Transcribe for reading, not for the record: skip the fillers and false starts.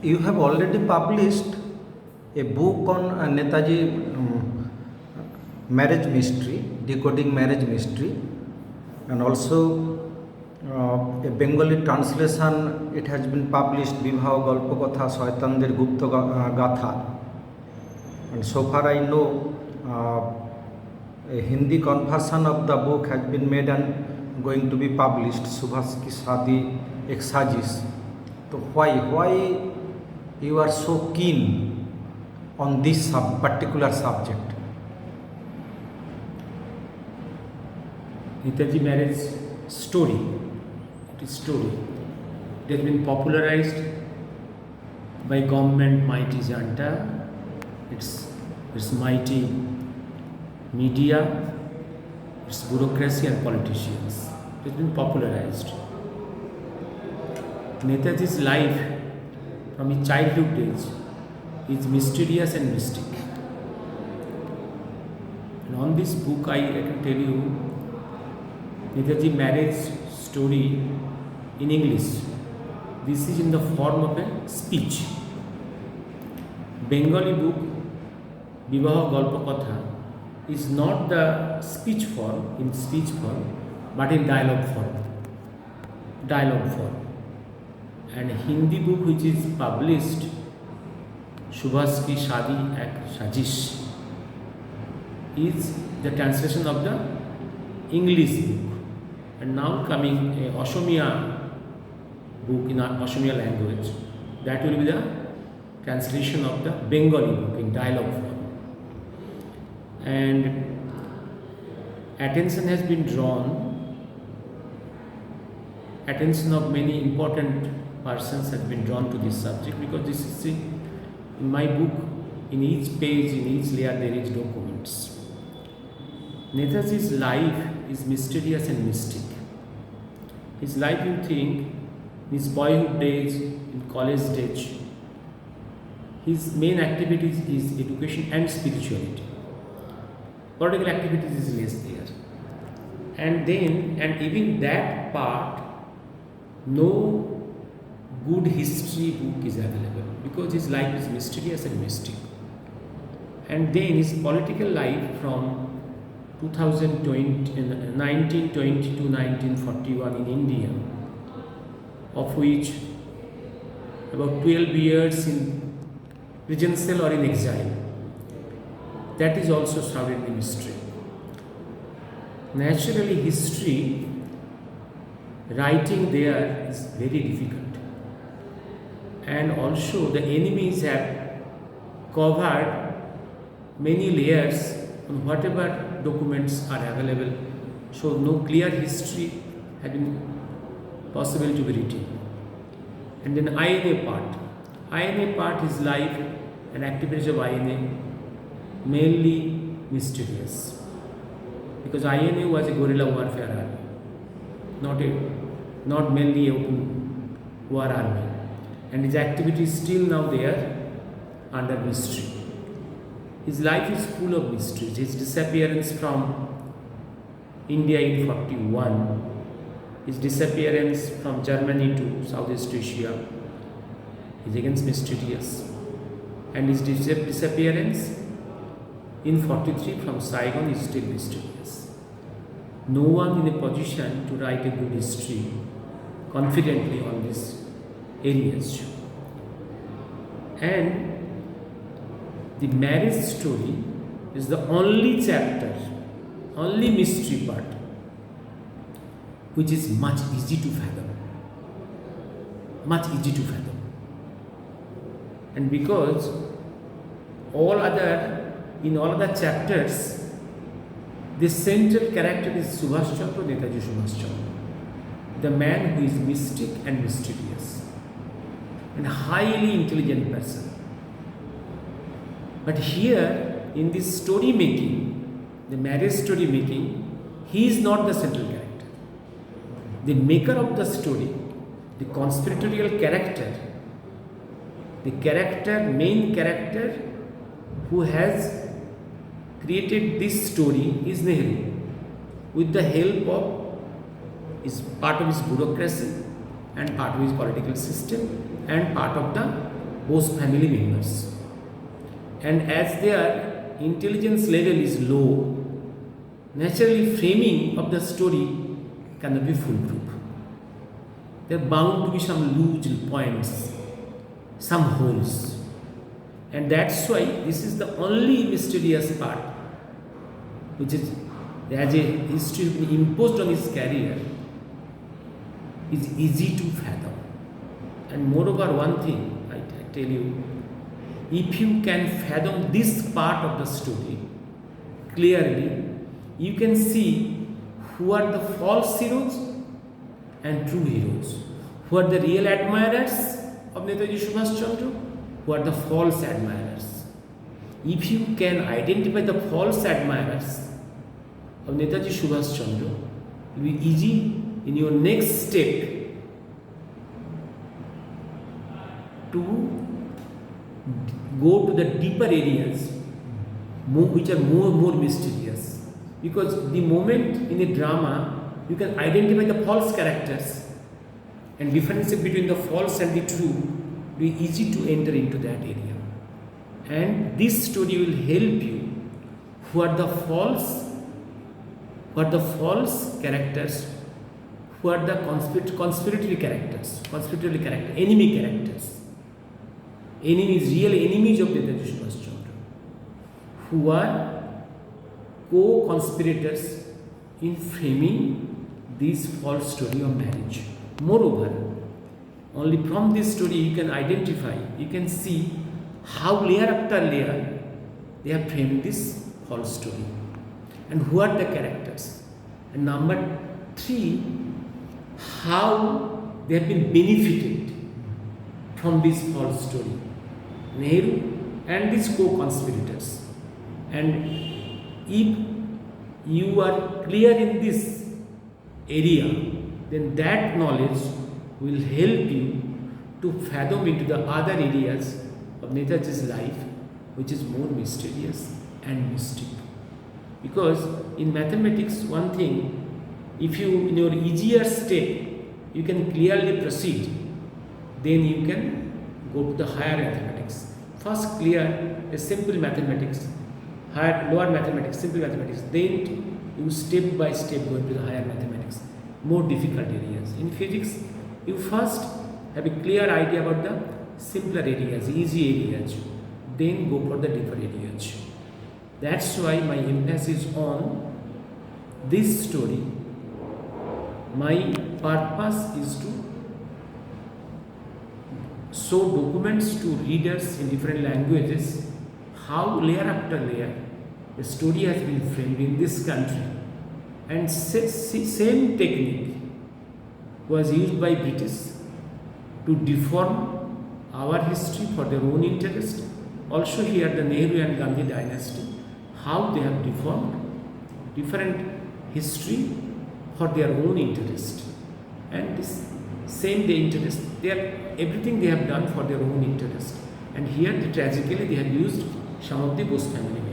You have already published a book on Netaji marriage mystery, decoding marriage mystery, and also a Bengali translation. It has been published, Vibhav Golpokatha Shaitanদের গুপ্ত গাথা, and so far I know a Hindi conversion of the book has been made and going to be published, Subhas ki Shadi Ek Sajish. So why you are so keen on this particular subject? Netaji marriage story. It is story. It has been popularized by government mighty junta, its mighty media, its bureaucracy and politicians. It has been popularized. Netaji's life from his childhood days is mysterious and mystic. And on this book I can tell you Netaji marriage story in English. This is in the form of a speech. Bengali book Vibaha Golpokatha is not the speech form, but in dialogue form. And Hindi book which is published, Subhas ki Shadi Ek Sajish, is the translation of the English book. And now coming a Ashomiya book in Ashomiya language, that will be the translation of the Bengali book in dialogue form. And attention has been drawn, attention of many important persons has been drawn to this subject, because this is in my book, in each page, in each layer there is documents. Netaji's life is mysterious and mystic. His life, you think, in his boyhood days, in college stage, his main activities is education and spirituality. Political activities is less there. And even that part, no good history book is available, because his life is mysterious and mystic. And then his political life from 1920 to 1941 in India, of which about 12 years in prison cell or in exile, that is also shrouded in mystery. Naturally, history writing there is very difficult, and also the enemies have covered many layers on whatever documents are available, so no clear history had been possible to be written. And then INA part, his life and activities of INA mainly mysterious, because INA was a guerrilla warfare army, not mainly a open war army, and his activities still now they are under mystery. His life is full of mysteries. His disappearance from India in 41, his disappearance from Germany to Southeast Asia is again mysterious, and his disappearance in 43 from Saigon is still mysterious. No one in a position to write a good history confidently on these areas. And the marriage story is the only chapter, only mystery part, which is much easy to fathom. And because in all other chapters, the central character is Subhas Chandra, Netaji Subhas Chandra, the man who is mystic and mysterious and highly intelligent person. But here, in this story making, the marriage story making, he is not the central character. The maker of the story, the conspiratorial character, main character who has created this story is Nehru, with the help of is part of his bureaucracy and part of his political system and part of the Bose family members. And as their intelligence level is low, naturally framing of the story cannot be foolproof. There are bound to be some loose points, some holes. And that's why this is the only mysterious part, which is, as a history has been imposed on his career, is easy to fathom. And moreover, one thing I tell you, if you can fathom this part of the story clearly, you can see who are the false heroes and true heroes, who are the real admirers of Netaji Subhas Chandra, who are the false admirers. If you can identify the false admirers of Netaji Subhas Chandra, it will be easy in your next step to go to the deeper areas which are more mysterious. Because the moment in a drama you can identify the false characters and differentiate between the false and the true, it will be easy to enter into that area. And this story will help you who are the false characters, who are the conspiratory characters, enemy characters. Enemies, real enemies of Netaji Subhas Chandra, who are co-conspirators in framing this false story of marriage. Moreover, only from this story you can identify, you can see how layer after layer they have framed this false story and who are the characters. And number 3, how they have been benefited from this false story. Nehru and these co-conspirators. And if you are clear in this area, then that knowledge will help you to fathom into the other areas of Netaji's life, which is more mysterious and mystic. Because in mathematics, one thing, if you in your easier step you can clearly proceed, then you can go to the higher mathematics. First clear a simple mathematics, lower mathematics, simple mathematics, then you step by step go into the higher mathematics, more difficult areas. In physics, you first have a clear idea about the simpler areas, easy areas, then go for the deeper areas. That's why my emphasis on this story. My purpose is to show documents to readers in different languages how layer after layer the story has been framed in this country. And same technique was used by British to deform our history for their own interest. Also here the Nehru and Gandhi dynasty, how they have deformed different history for their own interest. And this same the interest, everything they have done for their own interest. And here tragically they have used some of the Bose family members.